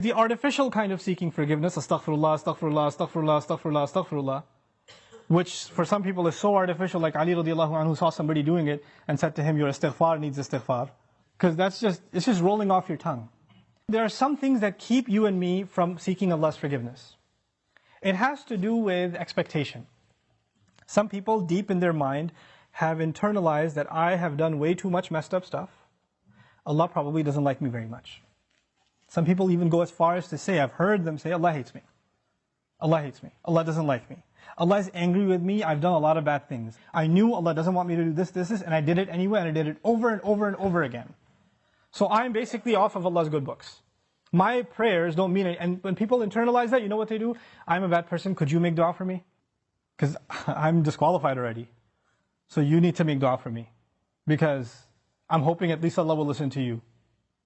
The artificial kind of seeking forgiveness, astaghfirullah, astaghfirullah, astaghfirullah, astaghfirullah, astaghfirullah, which for some people is so artificial, like Ali radiallahu anhu saw somebody doing it and said to him, your istighfar needs istighfar. Because it's just rolling off your tongue. There are some things that keep you and me from seeking Allah's forgiveness. It has to do with expectation. Some people deep in their mind have internalized that I have done way too much messed up stuff. Allah probably doesn't like me very much. Some people even go as far as to say, I've heard them say, Allah hates me. Allah hates me. Allah doesn't like me. Allah is angry with me. I've done a lot of bad things. I knew Allah doesn't want me to do this, and I did it anyway, and I did it over and over and over again. So I'm basically off of Allah's good books. My prayers don't mean it. And when people internalize that, you know what they do? I'm a bad person. Could you make dua for me? Because I'm disqualified already. So you need to make dua for me. Because I'm hoping at least Allah will listen to you.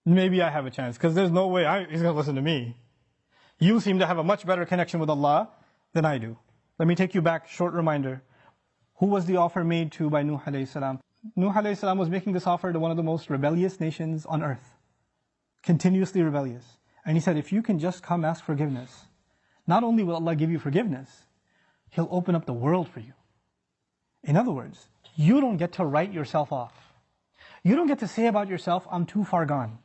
Maybe I have a chance. Because there's no way He's going to listen to me. You seem to have a much better connection with Allah than I do. Let me take you back, short reminder. Who was the offer made to by Nuh alayhi salam? Nuh alayhi salam was making this offer to one of the most rebellious nations on earth. Continuously rebellious. And he said, if you can just come ask forgiveness, not only will Allah give you forgiveness, He'll open up the world for you. In other words, you don't get to write yourself off. You don't get to say about yourself, I'm too far gone.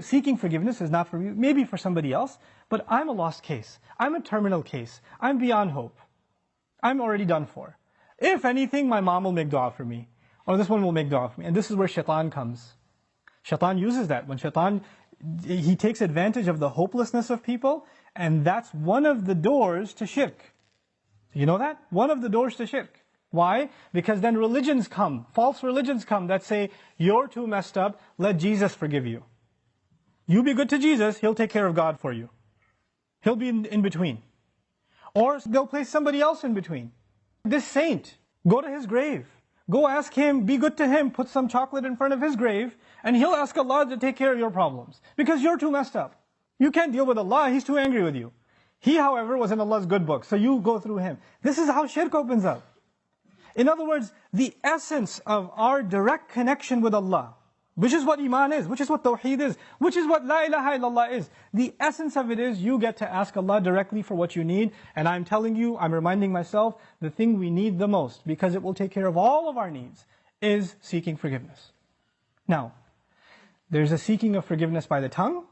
Seeking forgiveness is not for you, maybe for somebody else, but I'm a lost case. I'm a terminal case. I'm beyond hope. I'm already done for. If anything, my mom will make dua for me. Or this one will make dua for me. And this is where shaitan comes. Shaitan uses that. When shaitan, he takes advantage of the hopelessness of people, and that's one of the doors to shirk. You know that? One of the doors to shirk. Why? Because then religions come, false religions come that say, you're too messed up, let Jesus forgive you. You be good to Jesus, He'll take care of God for you. He'll be in between. Or they'll place somebody else in between. This saint, go to his grave. Go ask him, be good to him, put some chocolate in front of his grave, and he'll ask Allah to take care of your problems. Because you're too messed up. You can't deal with Allah, He's too angry with you. He, however, was in Allah's good book, so you go through him. This is how shirk opens up. In other words, the essence of our direct connection with Allah, which is what Iman is, which is what Tawheed is, which is what La ilaha illallah is. The essence of it is you get to ask Allah directly for what you need. And I'm telling you, I'm reminding myself, the thing we need the most, because it will take care of all of our needs, is seeking forgiveness. Now, there's a seeking of forgiveness by the tongue,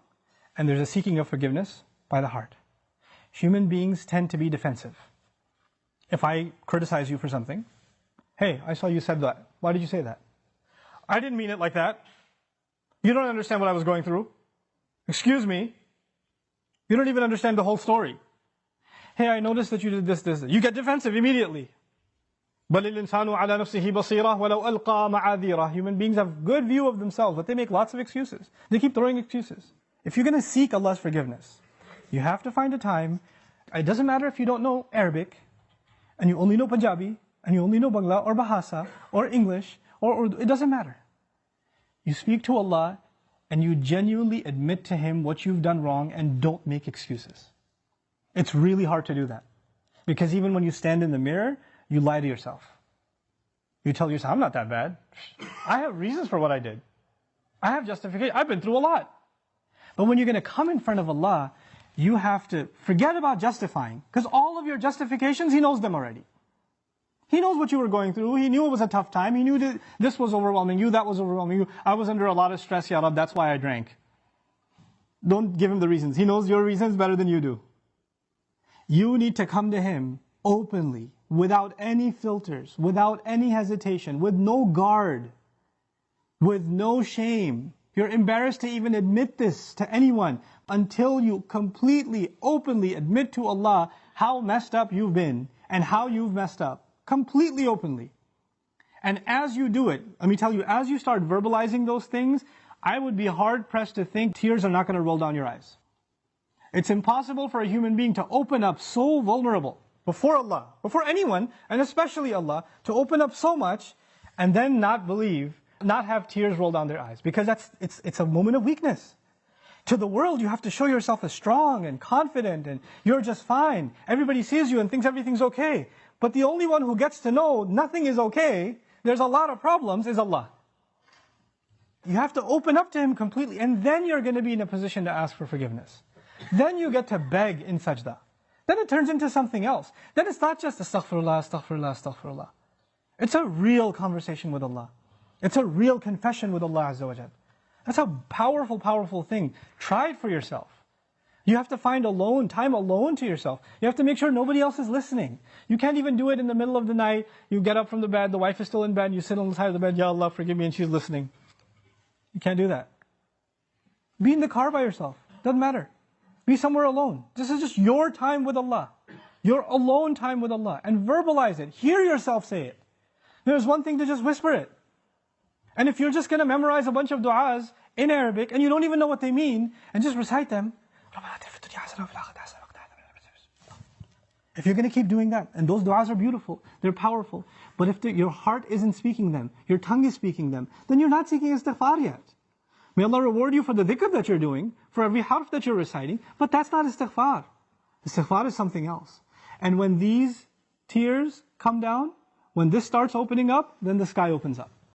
and there's a seeking of forgiveness by the heart. Human beings tend to be defensive. If I criticize you for something, hey, I saw you said that. Why did you say that? I didn't mean it like that. You don't understand what I was going through. Excuse me. You don't even understand the whole story. Hey, I noticed that you did this. You get defensive immediately. بَلِ الْإِنسَانُ عَلَى نَفْسِهِ بَصِيرًا وَلَوْ أَلْقَى مَعَاذِيرًا. Human beings have good view of themselves, but they make lots of excuses. They keep throwing excuses. If you're going to seek Allah's forgiveness, you have to find a time. It doesn't matter if you don't know Arabic, and you only know Punjabi, and you only know Bangla, or Bahasa, or English, or it doesn't matter. You speak to Allah, and you genuinely admit to Him what you've done wrong, and don't make excuses. It's really hard to do that. Because even when you stand in the mirror, you lie to yourself. You tell yourself, I'm not that bad. I have reasons for what I did. I have justification. I've been through a lot. But when you're going to come in front of Allah, you have to forget about justifying. Because all of your justifications, He knows them already. He knows what you were going through. He knew it was a tough time. He knew that this was overwhelming you, that was overwhelming you. I was under a lot of stress, Ya Rab, that's why I drank. Don't give Him the reasons. He knows your reasons better than you do. You need to come to Him openly, without any filters, without any hesitation, with no guard, with no shame. You're embarrassed to even admit this to anyone until you completely, openly admit to Allah how messed up you've been and how you've messed up. Completely openly. And as you do it, let me tell you, as you start verbalizing those things, I would be hard-pressed to think tears are not going to roll down your eyes. It's impossible for a human being to open up so vulnerable before Allah, before anyone, and especially Allah, to open up so much and then not believe, not have tears roll down their eyes. Because it's a moment of weakness. To the world, you have to show yourself as strong and confident and you're just fine. Everybody sees you and thinks everything's okay. But the only one who gets to know nothing is okay, there's a lot of problems, is Allah. You have to open up to Him completely, and then you're going to be in a position to ask for forgiveness. Then you get to beg in sajda. Then it turns into something else. Then it's not just astaghfirullah, astaghfirullah, astaghfirullah. It's a real conversation with Allah. It's a real confession with Allah Azza wa Jal. That's a powerful, powerful thing. Try it for yourself. You have to find time alone to yourself. You have to make sure nobody else is listening. You can't even do it in the middle of the night. You get up from the bed, the wife is still in bed, you sit on the side of the bed, Ya Allah, forgive me, and she's listening. You can't do that. Be in the car by yourself. Doesn't matter. Be somewhere alone. This is just your time with Allah. Your alone time with Allah. And verbalize it. Hear yourself say it. There's one thing to just whisper it. And if you're just going to memorize a bunch of du'as in Arabic and you don't even know what they mean, and just recite them, if you're going to keep doing that, and those du'as are beautiful, they're powerful, but if your heart isn't speaking them, your tongue is speaking them, then you're not seeking istighfar yet. May Allah reward you for the dhikr that you're doing, for every harf that you're reciting, but that's not istighfar. Istighfar is something else. And when these tears come down, when this starts opening up, then the sky opens up.